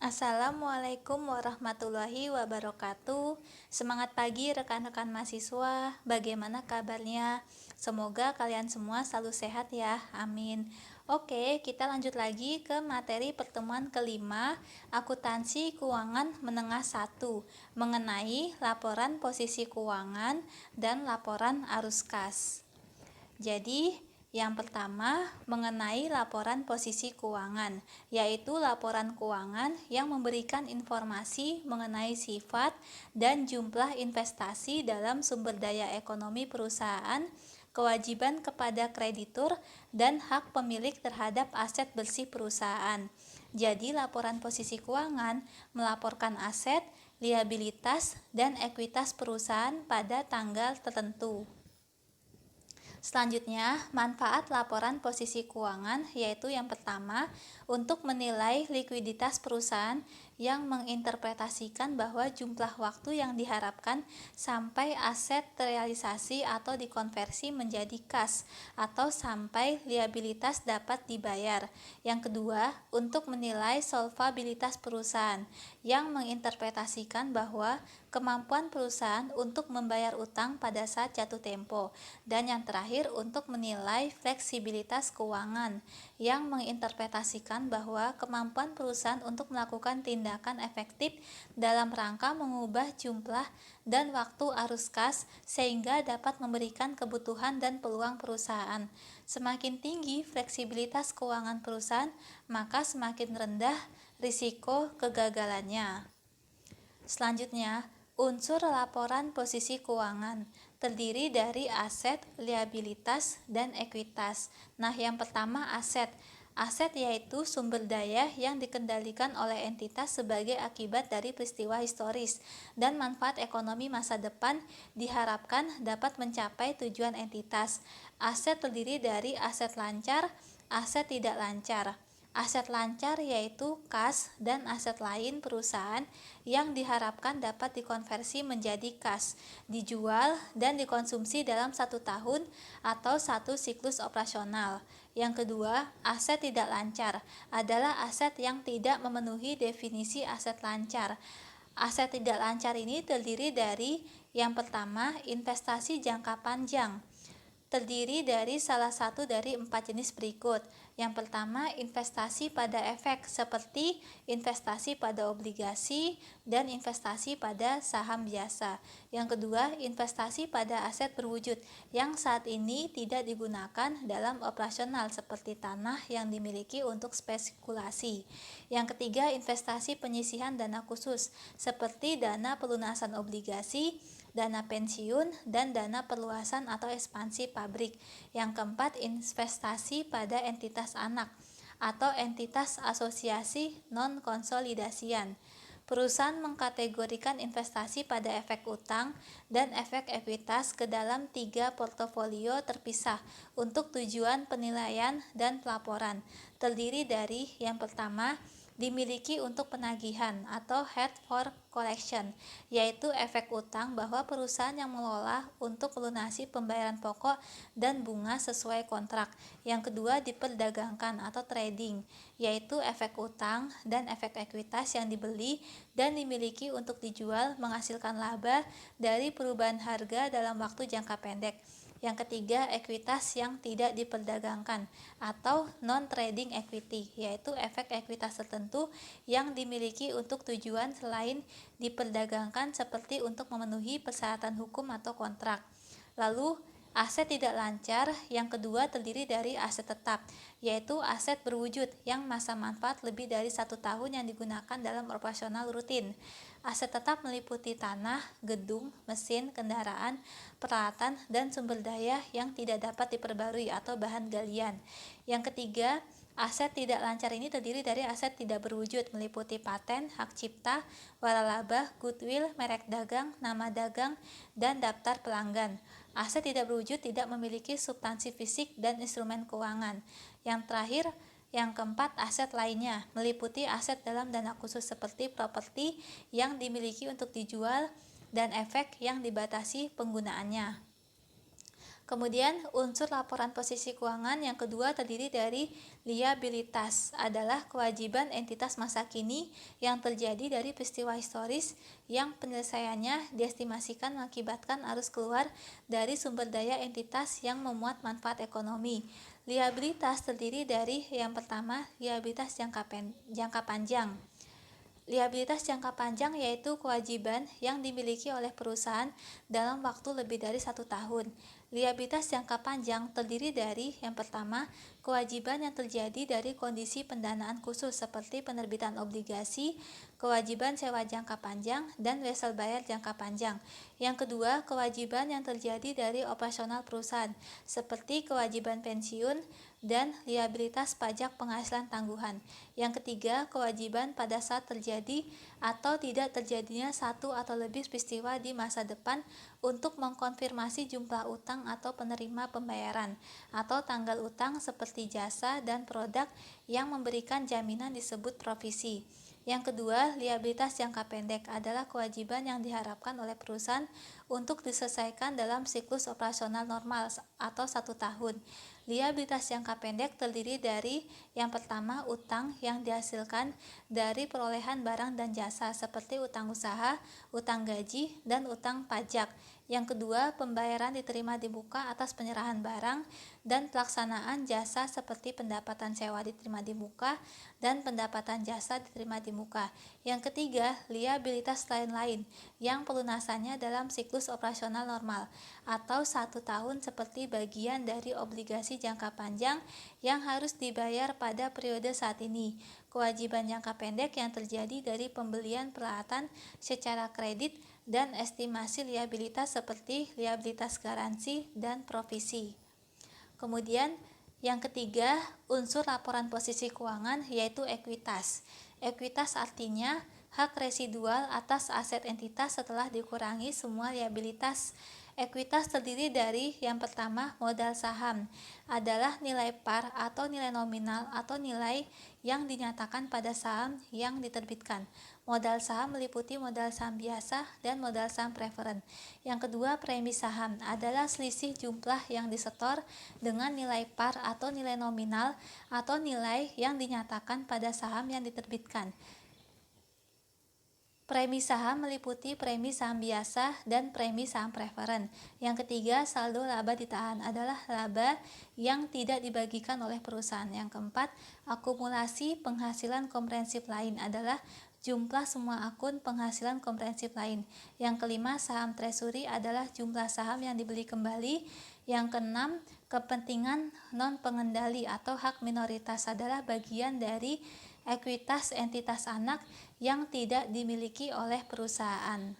Assalamualaikum warahmatullahi wabarakatuh. Semangat pagi rekan-rekan mahasiswa. Bagaimana kabarnya? Semoga kalian semua selalu sehat ya. Amin. Oke, kita lanjut lagi ke materi pertemuan kelima, akuntansi keuangan menengah 1, mengenai laporan posisi keuangan dan laporan arus kas. Jadi, yang pertama mengenai laporan posisi keuangan, yaitu laporan keuangan yang memberikan informasi mengenai sifat dan jumlah investasi dalam sumber daya ekonomi perusahaan, kewajiban kepada kreditur, dan hak pemilik terhadap aset bersih perusahaan. Jadi, laporan posisi keuangan melaporkan aset, liabilitas, dan ekuitas perusahaan pada tanggal tertentu. Selanjutnya, manfaat laporan posisi keuangan yaitu yang pertama, untuk menilai likuiditas perusahaan yang menginterpretasikan bahwa jumlah waktu yang diharapkan sampai aset terrealisasi atau dikonversi menjadi kas atau sampai liabilitas dapat dibayar. Yang kedua, untuk menilai solvabilitas perusahaan yang menginterpretasikan bahwa kemampuan perusahaan untuk membayar utang pada saat jatuh tempo. Dan yang terakhir, untuk menilai fleksibilitas keuangan yang menginterpretasikan bahwa kemampuan perusahaan untuk melakukan tindakan efektif dalam rangka mengubah jumlah dan waktu arus kas sehingga dapat memberikan kebutuhan dan peluang perusahaan. Semakin tinggi fleksibilitas keuangan perusahaan, maka semakin rendah risiko kegagalannya. Selanjutnya, unsur laporan posisi keuangan terdiri dari aset, liabilitas, dan ekuitas. Nah, yang pertama aset. Aset yaitu sumber daya yang dikendalikan oleh entitas sebagai akibat dari peristiwa historis dan manfaat ekonomi masa depan diharapkan dapat mencapai tujuan entitas. Aset terdiri dari aset lancar, aset tidak lancar. Aset lancar yaitu kas dan aset lain perusahaan yang diharapkan dapat dikonversi menjadi kas, dijual dan dikonsumsi dalam 1 tahun atau 1 siklus operasional. Yang kedua, aset tidak lancar adalah aset yang tidak memenuhi definisi aset lancar. Aset tidak lancar ini terdiri dari yang pertama, investasi jangka panjang. Terdiri dari salah satu dari 4 jenis berikut. Yang pertama, investasi pada efek seperti investasi pada obligasi dan investasi pada saham biasa. Yang kedua, investasi pada aset berwujud yang saat ini tidak digunakan dalam operasional seperti tanah yang dimiliki untuk spekulasi. Yang ketiga, investasi penyisihan dana khusus seperti dana pelunasan obligasi, dana pensiun, dan dana perluasan atau ekspansi pabrik. Yang keempat, investasi pada entitas anak atau entitas asosiasi non-konsolidasian. Perusahaan mengkategorikan investasi pada efek utang dan efek ekuitas ke dalam 3 portofolio terpisah untuk tujuan penilaian dan pelaporan. Terdiri dari yang pertama, dimiliki untuk penagihan atau held for collection, yaitu efek utang bahwa perusahaan yang mengelola untuk melunasi pembayaran pokok dan bunga sesuai kontrak. Yang kedua, diperdagangkan atau trading, yaitu efek utang dan efek ekuitas yang dibeli dan dimiliki untuk dijual menghasilkan laba dari perubahan harga dalam waktu jangka pendek. Yang ketiga, ekuitas yang tidak diperdagangkan atau non-trading equity, yaitu efek ekuitas tertentu yang dimiliki untuk tujuan selain diperdagangkan seperti untuk memenuhi persyaratan hukum atau kontrak. Lalu, aset tidak lancar yang kedua terdiri dari aset tetap, yaitu aset berwujud yang masa manfaat lebih dari 1 tahun yang digunakan dalam operasional rutin. Aset tetap meliputi tanah, gedung, mesin, kendaraan, peralatan, dan sumber daya yang tidak dapat diperbarui atau bahan galian. Yang ketiga, aset tidak lancar ini terdiri dari aset tidak berwujud meliputi paten, hak cipta, waralaba, goodwill, merek dagang, nama dagang, dan daftar pelanggan. Aset tidak berwujud tidak memiliki substansi fisik dan instrumen keuangan. Yang terakhir, yang keempat, aset lainnya meliputi aset dalam dana khusus seperti properti yang dimiliki untuk dijual dan efek yang dibatasi penggunaannya. Kemudian unsur laporan posisi keuangan yang kedua terdiri dari liabilitas, adalah kewajiban entitas masa kini yang terjadi dari peristiwa historis yang penyelesaiannya diestimasikan mengakibatkan arus keluar dari sumber daya entitas yang memuat manfaat ekonomi. Liabilitas terdiri dari yang pertama, liabilitas jangka panjang. Liabilitas jangka panjang yaitu kewajiban yang dimiliki oleh perusahaan dalam waktu lebih dari 1 tahun. Liabilitas jangka panjang terdiri dari yang pertama, kewajiban yang terjadi dari kondisi pendanaan khusus seperti penerbitan obligasi, kewajiban sewa jangka panjang, dan wesel bayar jangka panjang. Yang kedua, kewajiban yang terjadi dari operasional perusahaan seperti kewajiban pensiun dan liabilitas pajak penghasilan tangguhan. Yang ketiga, kewajiban pada saat terjadi atau tidak terjadinya satu atau lebih peristiwa di masa depan untuk mengkonfirmasi jumlah utang atau penerima pembayaran atau tanggal utang seperti jasa dan produk yang memberikan jaminan disebut provisi. Yang kedua, liabilitas jangka pendek adalah kewajiban yang diharapkan oleh perusahaan untuk diselesaikan dalam siklus operasional normal atau 1 tahun. Liabilitas jangka pendek terdiri dari yang pertama, utang yang dihasilkan dari perolehan barang dan jasa seperti utang usaha, utang gaji, dan utang pajak. Yang kedua, pembayaran diterima di muka atas penyerahan barang dan pelaksanaan jasa seperti pendapatan sewa diterima di muka dan pendapatan jasa diterima di muka. Yang ketiga, liabilitas lain-lain yang pelunasannya dalam siklus operasional normal atau 1 tahun seperti bagian dari obligasi jangka panjang yang harus dibayar pada periode saat ini. Kewajiban jangka pendek yang terjadi dari pembelian peralatan secara kredit dan estimasi liabilitas seperti liabilitas garansi dan provisi. Kemudian yang ketiga, unsur laporan posisi keuangan yaitu ekuitas. Ekuitas artinya hak residual atas aset entitas setelah dikurangi semua liabilitas. Ekuitas terdiri dari yang pertama, modal saham adalah nilai par atau nilai nominal atau nilai yang dinyatakan pada saham yang diterbitkan. Modal saham meliputi modal saham biasa dan modal saham preferen. Yang kedua, premi saham adalah selisih jumlah yang disetor dengan nilai par atau nilai nominal atau nilai yang dinyatakan pada saham yang diterbitkan. Premi saham meliputi premi saham biasa dan premi saham preferen. Yang ketiga, saldo laba ditahan adalah laba yang tidak dibagikan oleh perusahaan. Yang keempat, akumulasi penghasilan komprehensif lain adalah jumlah semua akun penghasilan komprehensif lain. Yang kelima, saham treasury adalah jumlah saham yang dibeli kembali. Yang keenam, kepentingan non pengendali atau hak minoritas adalah bagian dari ekuitas entitas anak yang tidak dimiliki oleh perusahaan.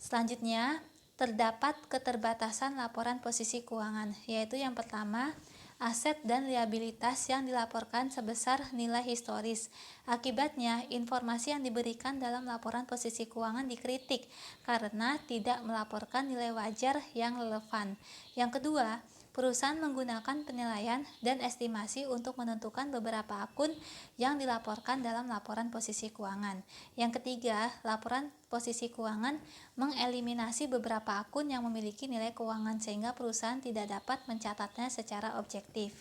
Selanjutnya, terdapat keterbatasan laporan posisi keuangan, yaitu yang pertama, aset dan liabilitas yang dilaporkan sebesar nilai historis. Akibatnya, informasi yang diberikan dalam laporan posisi keuangan dikritik karena tidak melaporkan nilai wajar yang relevan. Yang kedua, perusahaan menggunakan penilaian dan estimasi untuk menentukan beberapa akun yang dilaporkan dalam laporan posisi keuangan. Yang ketiga, laporan posisi keuangan mengeliminasi beberapa akun yang memiliki nilai keuangan sehingga perusahaan tidak dapat mencatatnya secara objektif.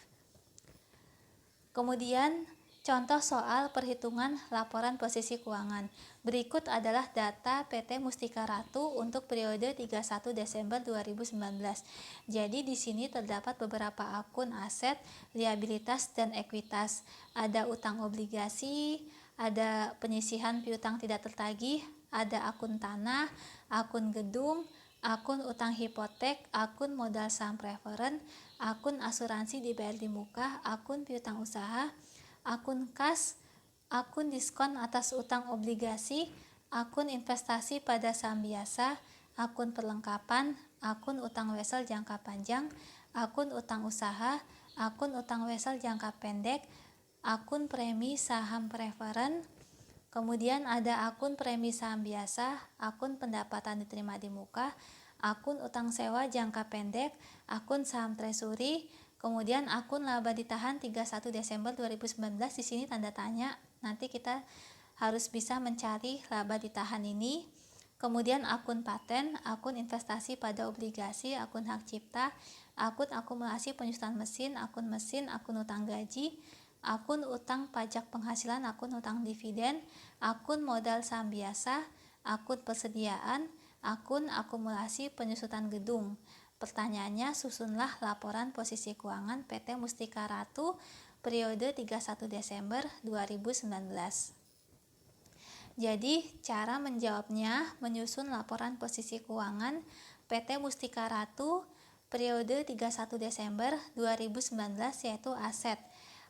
Kemudian, contoh soal perhitungan laporan posisi keuangan. Berikut adalah data PT Mustika Ratu untuk periode 31 Desember 2019. Jadi di sini terdapat beberapa akun aset, liabilitas, dan ekuitas. Ada utang obligasi, ada penyisihan piutang tidak tertagih, ada akun tanah, akun gedung, akun utang hipotek, akun modal saham preferen, akun asuransi dibayar di muka, akun piutang usaha, akun kas, akun diskon atas utang obligasi, akun investasi pada saham biasa, akun perlengkapan, akun utang wesel jangka panjang, akun utang usaha, akun utang wesel jangka pendek, akun premi saham preferen. Kemudian ada akun premi saham biasa, akun pendapatan diterima di muka, akun utang sewa jangka pendek, akun saham treasury, kemudian akun laba ditahan 31 Desember 2019. Di sini tanda tanya, nanti kita harus bisa mencari laba ditahan ini. Kemudian akun paten, akun investasi pada obligasi, akun hak cipta, akun akumulasi penyusutan mesin, akun utang gaji, akun utang pajak penghasilan, akun utang dividen, akun modal saham biasa, akun persediaan, akun akumulasi penyusutan gedung. Pertanyaannya, susunlah laporan posisi keuangan PT Mustika Ratu periode 31 Desember 2019. Jadi, cara menjawabnya menyusun laporan posisi keuangan PT Mustika Ratu periode 31 Desember 2019 yaitu aset.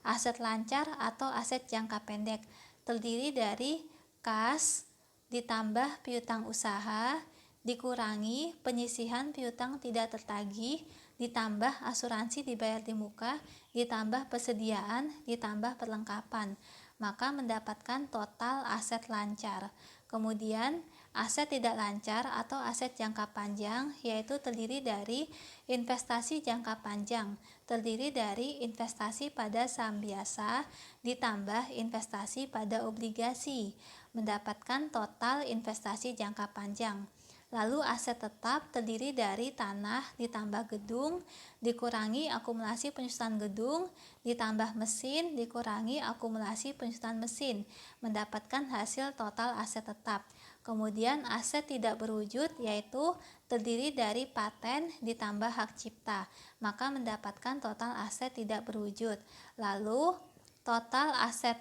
Aset lancar atau aset jangka pendek terdiri dari kas ditambah piutang usaha dikurangi penyisihan piutang tidak tertagih ditambah asuransi dibayar di muka ditambah persediaan ditambah perlengkapan, maka mendapatkan total aset lancar. Kemudian aset tidak lancar atau aset jangka panjang yaitu terdiri dari investasi jangka panjang, terdiri dari investasi pada saham biasa ditambah investasi pada obligasi, mendapatkan total investasi jangka panjang. Lalu aset tetap terdiri dari tanah ditambah gedung dikurangi akumulasi penyusutan gedung ditambah mesin dikurangi akumulasi penyusutan mesin, mendapatkan hasil total aset tetap. Kemudian aset tidak berwujud yaitu terdiri dari paten ditambah hak cipta, maka mendapatkan total aset tidak berwujud. Lalu total aset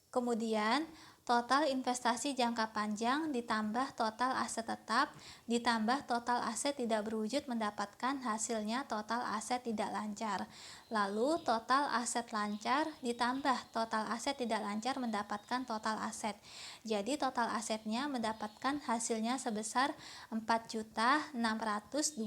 kemudian total investasi jangka panjang ditambah total aset tetap ditambah total aset tidak berwujud mendapatkan hasilnya total aset tidak lancar. Lalu total aset lancar ditambah total aset tidak lancar mendapatkan total aset. Jadi total asetnya mendapatkan hasilnya sebesar Rp4.624.000.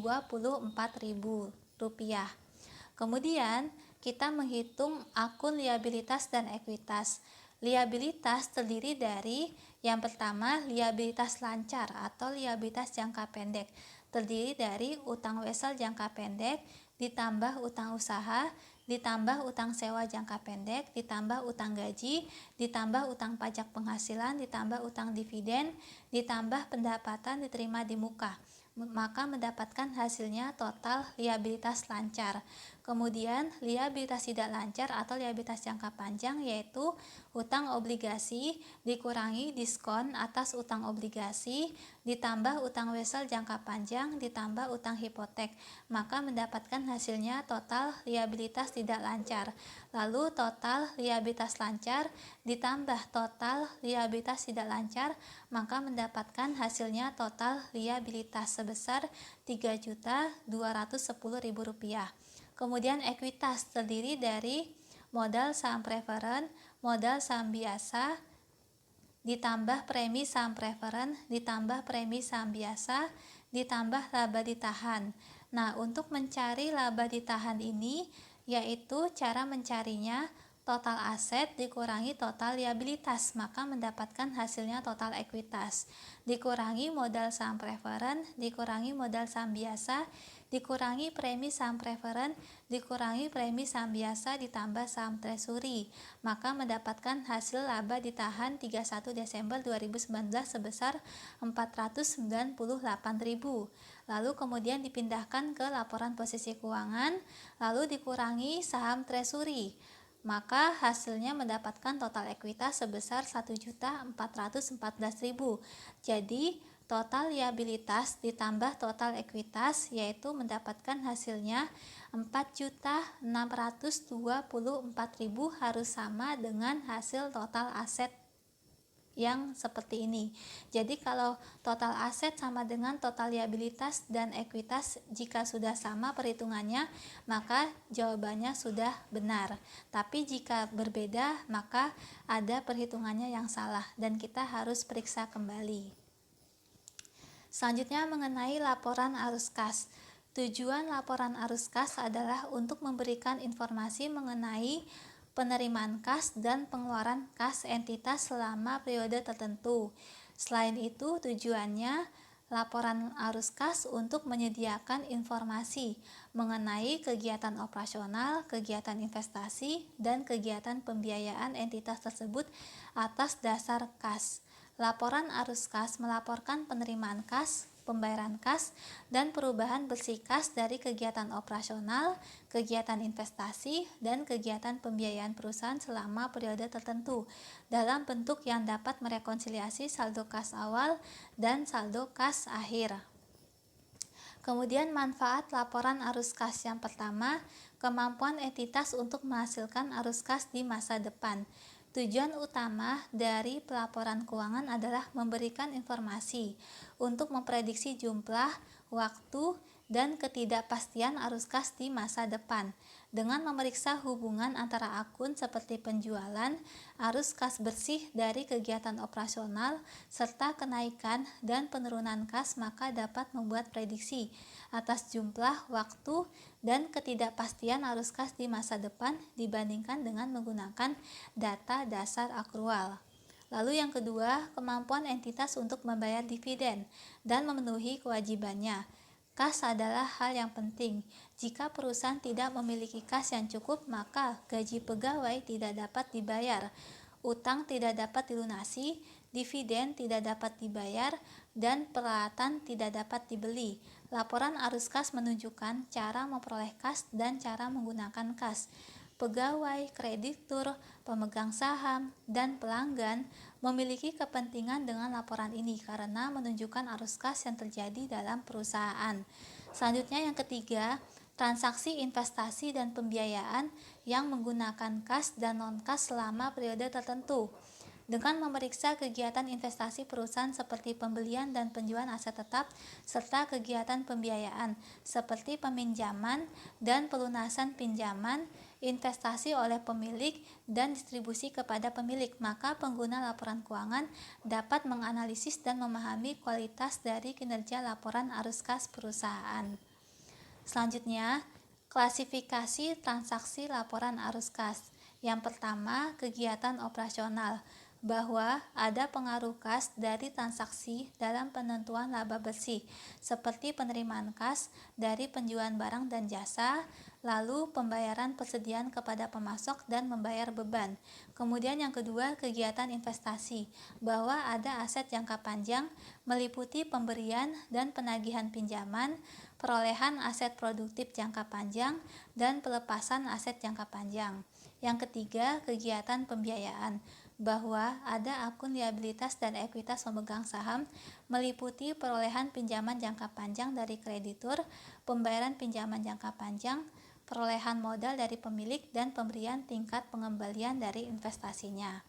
Kemudian kita menghitung akun liabilitas dan ekuitas. Liabilitas terdiri dari yang pertama liabilitas lancar atau liabilitas jangka pendek, terdiri dari utang wesel jangka pendek ditambah utang usaha ditambah utang sewa jangka pendek ditambah utang gaji ditambah utang pajak penghasilan ditambah utang dividen ditambah pendapatan diterima di muka, maka mendapatkan hasilnya total liabilitas lancar. Kemudian liabilitas tidak lancar atau liabilitas jangka panjang yaitu utang obligasi dikurangi diskon atas utang obligasi ditambah utang wesel jangka panjang ditambah utang hipotek, maka mendapatkan hasilnya total liabilitas tidak lancar. Lalu total liabilitas lancar ditambah total liabilitas tidak lancar, maka mendapatkan hasilnya total liabilitas sebesar Rp3.210.000. Kemudian ekuitas terdiri dari modal saham preferen, modal saham biasa, ditambah premi saham preferen, ditambah premi saham biasa, ditambah laba ditahan. Nah, untuk mencari laba ditahan ini, yaitu cara mencarinya total aset dikurangi total liabilitas, maka mendapatkan hasilnya total ekuitas. Dikurangi modal saham preferen, dikurangi modal saham biasa, dikurangi premi saham preferen, dikurangi premi saham biasa ditambah saham treasury, maka mendapatkan hasil laba ditahan 31 Desember 2019 sebesar Rp498.000. Lalu kemudian dipindahkan ke laporan posisi keuangan, lalu dikurangi saham treasury, maka hasilnya mendapatkan total ekuitas sebesar Rp1.414.000. Jadi total liabilitas ditambah total ekuitas yaitu mendapatkan hasilnya Rp4.624.000 harus sama dengan hasil total aset yang seperti ini. Jadi kalau total aset sama dengan total liabilitas dan ekuitas, jika sudah sama perhitungannya maka jawabannya sudah benar. Tapi jika berbeda maka ada perhitungannya yang salah dan kita harus periksa kembali. Selanjutnya mengenai laporan arus kas. Tujuan laporan arus kas adalah untuk memberikan informasi mengenai penerimaan kas dan pengeluaran kas entitas selama periode tertentu. Selain itu, tujuannya laporan arus kas untuk menyediakan informasi mengenai kegiatan operasional, kegiatan investasi, dan kegiatan pembiayaan entitas tersebut atas dasar kas. Laporan arus kas melaporkan penerimaan kas, pembayaran kas, dan perubahan bersih kas dari kegiatan operasional, kegiatan investasi, dan kegiatan pembiayaan perusahaan selama periode tertentu dalam bentuk yang dapat merekonsiliasi saldo kas awal dan saldo kas akhir. Kemudian manfaat laporan arus kas yang pertama, kemampuan entitas untuk menghasilkan arus kas di masa depan. Tujuan utama dari pelaporan keuangan adalah memberikan informasi untuk memprediksi jumlah, waktu, dan ketidakpastian arus kas di masa depan dengan memeriksa hubungan antara akun seperti penjualan, arus kas bersih dari kegiatan operasional, serta kenaikan dan penurunan kas, maka dapat membuat prediksi atas jumlah, waktu, dan ketidakpastian arus kas di masa depan dibandingkan dengan menggunakan data dasar akrual. Lalu yang kedua, kemampuan entitas untuk membayar dividen dan memenuhi kewajibannya. Kas adalah hal yang penting. Jika perusahaan tidak memiliki kas yang cukup, maka gaji pegawai tidak dapat dibayar, utang tidak dapat dilunasi, dividen tidak dapat dibayar, dan peralatan tidak dapat dibeli. Laporan arus kas menunjukkan cara memperoleh kas dan cara menggunakan kas. Pegawai, kreditur, pemegang saham, dan pelanggan memiliki kepentingan dengan laporan ini karena menunjukkan arus kas yang terjadi dalam perusahaan. Selanjutnya yang ketiga, transaksi investasi dan pembiayaan yang menggunakan kas dan non-kas selama periode tertentu. Dengan memeriksa kegiatan investasi perusahaan seperti pembelian dan penjualan aset tetap, serta kegiatan pembiayaan seperti peminjaman dan pelunasan pinjaman, investasi oleh pemilik, dan distribusi kepada pemilik, maka pengguna laporan keuangan dapat menganalisis dan memahami kualitas dari kinerja laporan arus kas perusahaan. Selanjutnya, klasifikasi transaksi laporan arus kas. Yang pertama, kegiatan operasional, bahwa ada pengaruh kas dari transaksi dalam penentuan laba bersih, seperti penerimaan kas dari penjualan barang dan jasa, lalu pembayaran persediaan kepada pemasok dan membayar beban. Kemudian yang kedua, kegiatan investasi, bahwa ada aset jangka panjang meliputi pemberian dan penagihan pinjaman, perolehan aset produktif jangka panjang, dan pelepasan aset jangka panjang. Yang ketiga, kegiatan pembiayaan, bahwa ada akun liabilitas dan ekuitas pemegang saham meliputi perolehan pinjaman jangka panjang dari kreditur, pembayaran pinjaman jangka panjang, perolehan modal dari pemilik, dan pemberian tingkat pengembalian dari investasinya.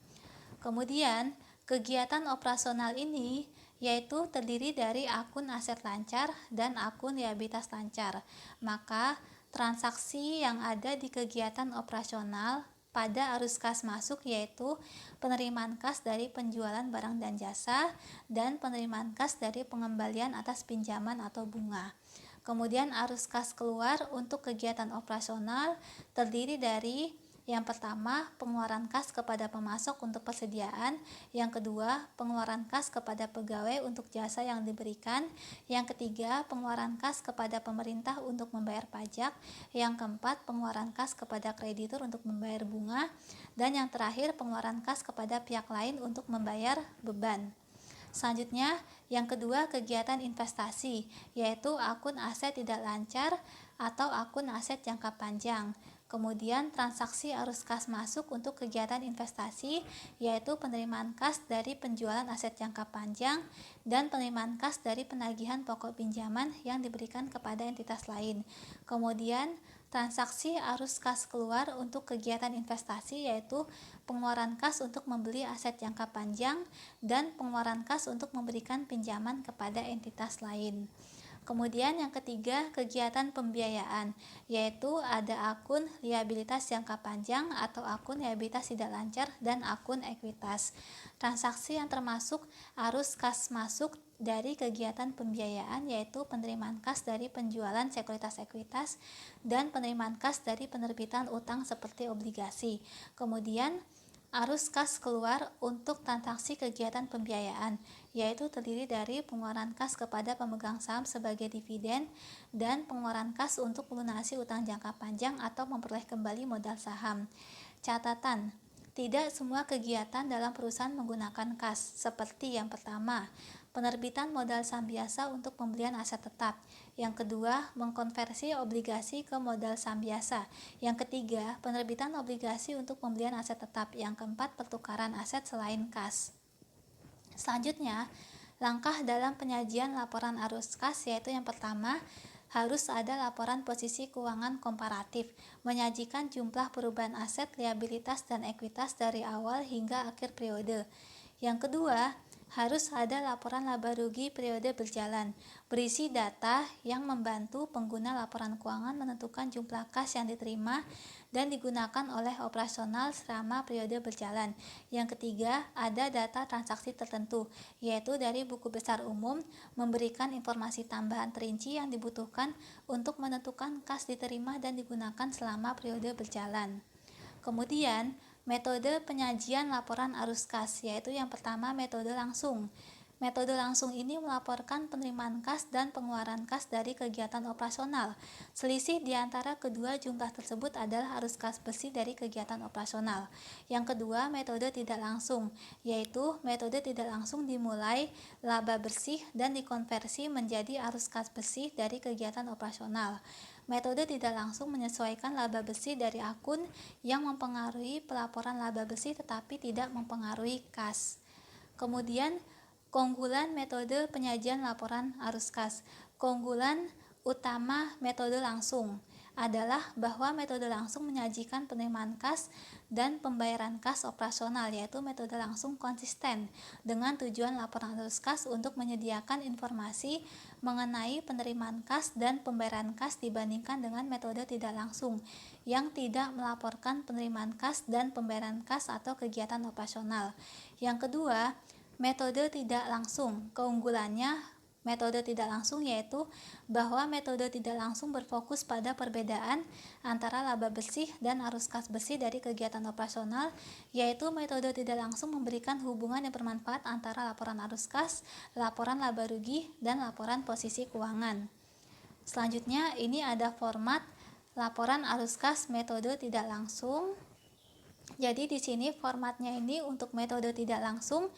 Kemudian, kegiatan operasional ini yaitu terdiri dari akun aset lancar dan akun liabilitas lancar. Maka, transaksi yang ada di kegiatan operasional pada arus kas masuk yaitu penerimaan kas dari penjualan barang dan jasa dan penerimaan kas dari pengembalian atas pinjaman atau bunga. Kemudian arus kas keluar untuk kegiatan operasional terdiri dari yang pertama, pengeluaran kas kepada pemasok untuk persediaan. Yang kedua, pengeluaran kas kepada pegawai untuk jasa yang diberikan. Yang ketiga, pengeluaran kas kepada pemerintah untuk membayar pajak. Yang keempat, pengeluaran kas kepada kreditur untuk membayar bunga. Dan yang terakhir, pengeluaran kas kepada pihak lain untuk membayar beban. Selanjutnya, yang kedua, kegiatan investasi, yaitu akun aset tidak lancar atau akun aset jangka panjang. Kemudian transaksi arus kas masuk untuk kegiatan investasi, yaitu penerimaan kas dari penjualan aset jangka panjang dan penerimaan kas dari penagihan pokok pinjaman yang diberikan kepada entitas lain. Kemudian transaksi arus kas keluar untuk kegiatan investasi, yaitu pengeluaran kas untuk membeli aset jangka panjang dan pengeluaran kas untuk memberikan pinjaman kepada entitas lain. Kemudian yang ketiga, kegiatan pembiayaan, yaitu ada akun liabilitas jangka panjang atau akun liabilitas tidak lancar dan akun ekuitas. Transaksi yang termasuk arus kas masuk dari kegiatan pembiayaan yaitu penerimaan kas dari penjualan sekuritas ekuitas dan penerimaan kas dari penerbitan utang seperti obligasi. Kemudian arus kas keluar untuk transaksi kegiatan pembiayaan, yaitu terdiri dari pengeluaran kas kepada pemegang saham sebagai dividen dan pengeluaran kas untuk melunasi utang jangka panjang atau memperoleh kembali modal saham. Catatan, tidak semua kegiatan dalam perusahaan menggunakan kas, seperti yang pertama, penerbitan modal saham biasa untuk pembelian aset tetap. Yang kedua, mengkonversi obligasi ke modal saham biasa. Yang ketiga, penerbitan obligasi untuk pembelian aset tetap. Yang keempat, pertukaran aset selain kas. Selanjutnya, langkah dalam penyajian laporan arus kas yaitu yang pertama, harus ada laporan posisi keuangan komparatif, menyajikan jumlah perubahan aset, liabilitas, dan ekuitas dari awal hingga akhir periode. Yang kedua, harus ada laporan laba rugi periode berjalan, berisi data yang membantu pengguna laporan keuangan menentukan jumlah kas yang diterima dan digunakan oleh operasional selama periode berjalan. Yang ketiga, ada data transaksi tertentu, yaitu dari buku besar umum, memberikan informasi tambahan terinci yang dibutuhkan untuk menentukan kas diterima dan digunakan selama periode berjalan. Kemudian, metode penyajian laporan arus kas, yaitu yang pertama metode langsung. Metode langsung ini melaporkan penerimaan kas dan pengeluaran kas dari kegiatan operasional. Selisih di antara kedua jumlah tersebut adalah arus kas bersih dari kegiatan operasional. Yang kedua, metode tidak langsung, yaitu metode tidak langsung dimulai laba bersih dan dikonversi menjadi arus kas bersih dari kegiatan operasional. Metode tidak langsung menyesuaikan laba bersih dari akun yang mempengaruhi pelaporan laba bersih tetapi tidak mempengaruhi kas. Kemudian, keunggulan metode penyajian laporan arus kas. Keunggulan utama metode langsung adalah bahwa metode langsung menyajikan penerimaan kas dan pembayaran kas operasional, yaitu metode langsung konsisten dengan tujuan laporan arus kas untuk menyediakan informasi mengenai penerimaan kas dan pembayaran kas dibandingkan dengan metode tidak langsung yang tidak melaporkan penerimaan kas dan pembayaran kas atau kegiatan operasional. Yang kedua, metode tidak langsung. Keunggulannya metode tidak langsung yaitu bahwa metode tidak langsung berfokus pada perbedaan antara laba bersih dan arus kas bersih dari kegiatan operasional, yaitu metode tidak langsung memberikan hubungan yang bermanfaat antara laporan arus kas, laporan laba rugi, dan laporan posisi keuangan. Selanjutnya, ini ada format laporan arus kas metode tidak langsung. Jadi di sini formatnya ini untuk metode tidak langsung,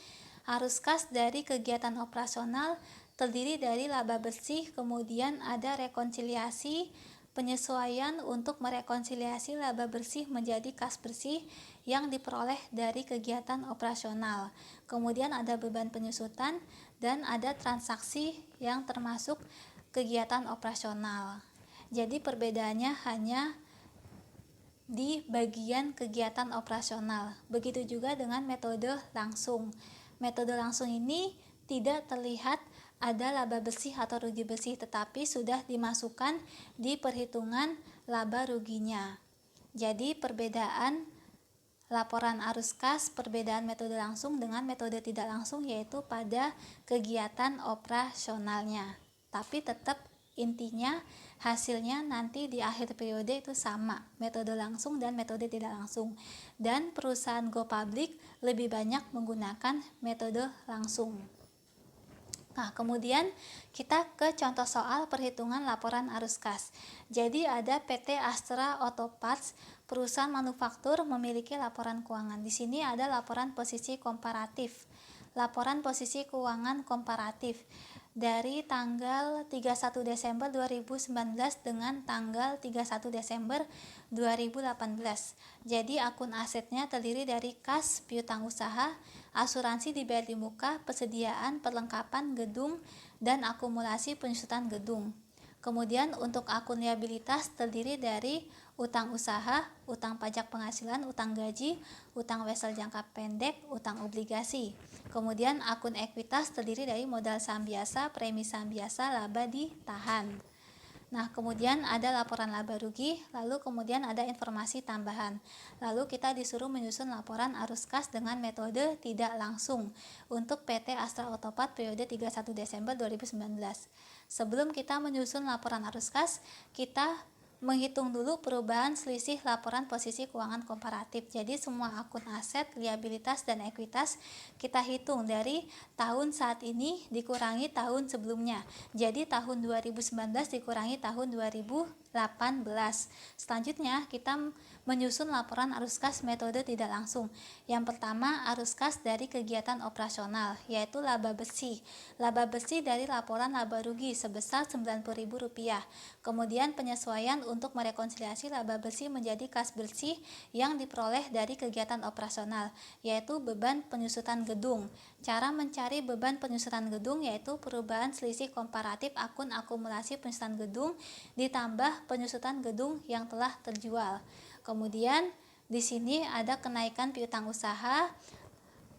arus kas dari kegiatan operasional terdiri dari laba bersih, kemudian ada rekonsiliasi, penyesuaian untuk merekonsiliasi laba bersih menjadi kas bersih yang diperoleh dari kegiatan operasional. Kemudian ada beban penyusutan dan ada transaksi yang termasuk kegiatan operasional. Jadi perbedaannya hanya di bagian kegiatan operasional. Begitu juga dengan metode langsung. Metode langsung ini tidak terlihat ada laba bersih atau rugi bersih, tetapi sudah dimasukkan di perhitungan laba ruginya. Jadi perbedaan laporan arus kas, perbedaan metode langsung dengan metode tidak langsung yaitu pada kegiatan operasionalnya. Tapi tetap intinya hasilnya nanti di akhir periode itu sama, metode langsung dan metode tidak langsung. Dan perusahaan go public lebih banyak menggunakan metode langsung. Nah, kemudian kita ke contoh soal perhitungan laporan arus kas. Jadi ada PT Astra Auto Parts, perusahaan manufaktur memiliki laporan keuangan. Di sini ada laporan posisi komparatif. Laporan posisi keuangan komparatif dari tanggal 31 Desember 2019 dengan tanggal 31 Desember 2018. Jadi akun asetnya terdiri dari kas, piutang usaha, asuransi dibayar di muka, persediaan perlengkapan gedung, dan akumulasi penyusutan gedung. Kemudian untuk akun liabilitas terdiri dari utang usaha, utang pajak penghasilan, utang gaji, utang wesel jangka pendek, utang obligasi. Kemudian akun ekuitas terdiri dari modal saham biasa, premi saham biasa, laba ditahan. Nah, kemudian ada laporan laba rugi, lalu kemudian ada informasi tambahan. Lalu kita disuruh menyusun laporan arus kas dengan metode tidak langsung untuk PT Astra Auto Parts periode 31 Desember 2019. Sebelum kita menyusun laporan arus kas, kita menghitung dulu perubahan selisih laporan posisi keuangan komparatif. Jadi semua akun aset, liabilitas, dan ekuitas kita hitung dari tahun saat ini dikurangi tahun sebelumnya. Jadi tahun 2019 dikurangi tahun 2018. Selanjutnya kita menyusun laporan arus kas metode tidak langsung. Yang pertama, arus kas dari kegiatan operasional, yaitu laba bersih. Laba bersih dari laporan laba rugi sebesar Rp90.000. Kemudian penyesuaian untuk merekonsiliasi laba bersih menjadi kas bersih yang diperoleh dari kegiatan operasional, yaitu beban penyusutan gedung. Cara mencari beban penyusutan gedung yaitu perubahan selisih komparatif akun akumulasi penyusutan gedung ditambah penyusutan gedung yang telah terjual. Kemudian di sini ada kenaikan piutang usaha,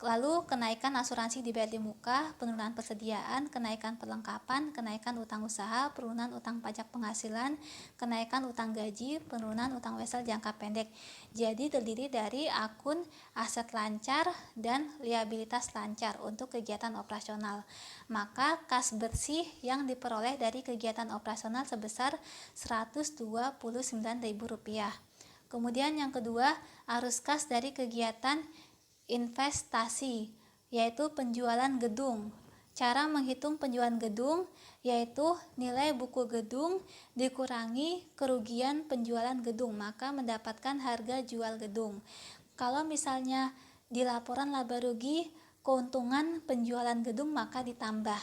lalu kenaikan asuransi dibayar di muka, penurunan persediaan, kenaikan perlengkapan, kenaikan utang usaha, penurunan utang pajak penghasilan, kenaikan utang gaji, penurunan utang wesel jangka pendek. Jadi terdiri dari akun aset lancar dan liabilitas lancar untuk kegiatan operasional. Maka kas bersih yang diperoleh dari kegiatan operasional sebesar Rp129.000. Kemudian yang kedua, arus kas dari kegiatan investasi, yaitu penjualan gedung. Cara menghitung penjualan gedung yaitu nilai buku gedung dikurangi kerugian penjualan gedung, maka mendapatkan harga jual gedung. Kalau misalnya di laporan laba rugi keuntungan penjualan gedung maka ditambah.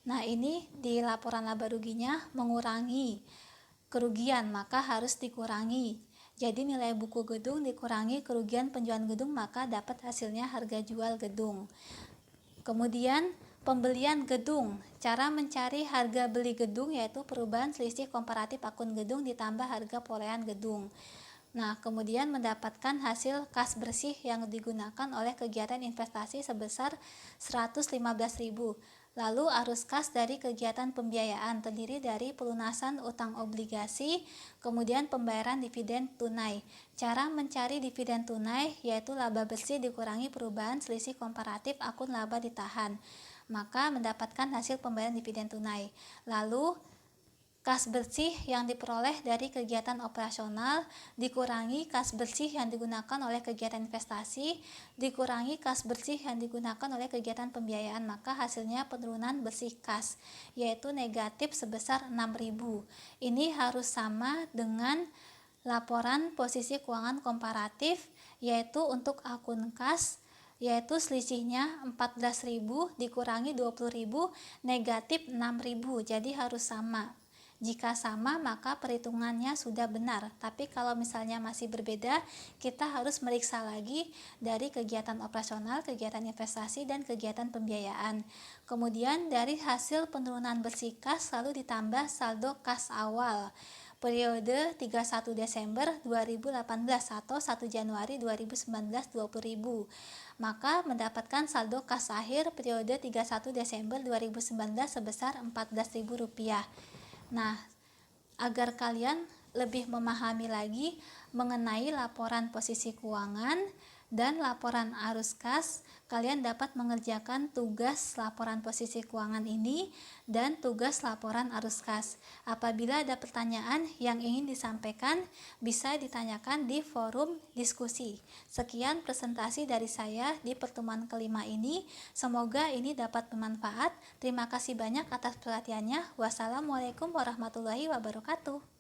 Nah, ini di laporan laba ruginya mengurangi kerugian, maka harus dikurangi. Jadi nilai buku gedung dikurangi kerugian penjualan gedung, maka dapat hasilnya harga jual gedung. Kemudian pembelian gedung. Cara mencari harga beli gedung yaitu perubahan selisih komparatif akun gedung ditambah harga perolehan gedung. Nah, kemudian mendapatkan hasil kas bersih yang digunakan oleh kegiatan investasi sebesar Rp115.000. Lalu arus kas dari kegiatan pembiayaan terdiri dari pelunasan utang obligasi, kemudian pembayaran dividen tunai. Cara mencari dividen tunai yaitu laba bersih dikurangi perubahan selisih komparatif akun laba ditahan, maka mendapatkan hasil pembayaran dividen tunai. Lalu kas bersih yang diperoleh dari kegiatan operasional dikurangi kas bersih yang digunakan oleh kegiatan investasi dikurangi kas bersih yang digunakan oleh kegiatan pembiayaan, maka hasilnya penurunan bersih kas yaitu negatif sebesar Rp6.000. Ini harus sama dengan laporan posisi keuangan komparatif, yaitu untuk akun kas yaitu selisihnya Rp14.000 dikurangi Rp20.000 negatif Rp6.000, jadi harus sama. Jika sama maka perhitungannya sudah benar, tapi kalau misalnya masih berbeda, kita harus meriksa lagi dari kegiatan operasional, kegiatan investasi, dan kegiatan pembiayaan. Kemudian dari hasil penurunan bersih kas lalu ditambah saldo kas awal periode 31 Desember 2018 atau 1 Januari 2019 Rp20.000. Maka mendapatkan saldo kas akhir periode 31 Desember 2019 sebesar Rp14.000. Nah, agar kalian lebih memahami lagi mengenai laporan posisi keuangan dan laporan arus kas, kalian dapat mengerjakan tugas laporan posisi keuangan ini dan tugas laporan arus kas. Apabila ada pertanyaan yang ingin disampaikan, bisa ditanyakan di forum diskusi. Sekian presentasi dari saya di pertemuan kelima ini. Semoga ini dapat bermanfaat. Terima kasih banyak atas perhatiannya. Wassalamualaikum warahmatullahi wabarakatuh.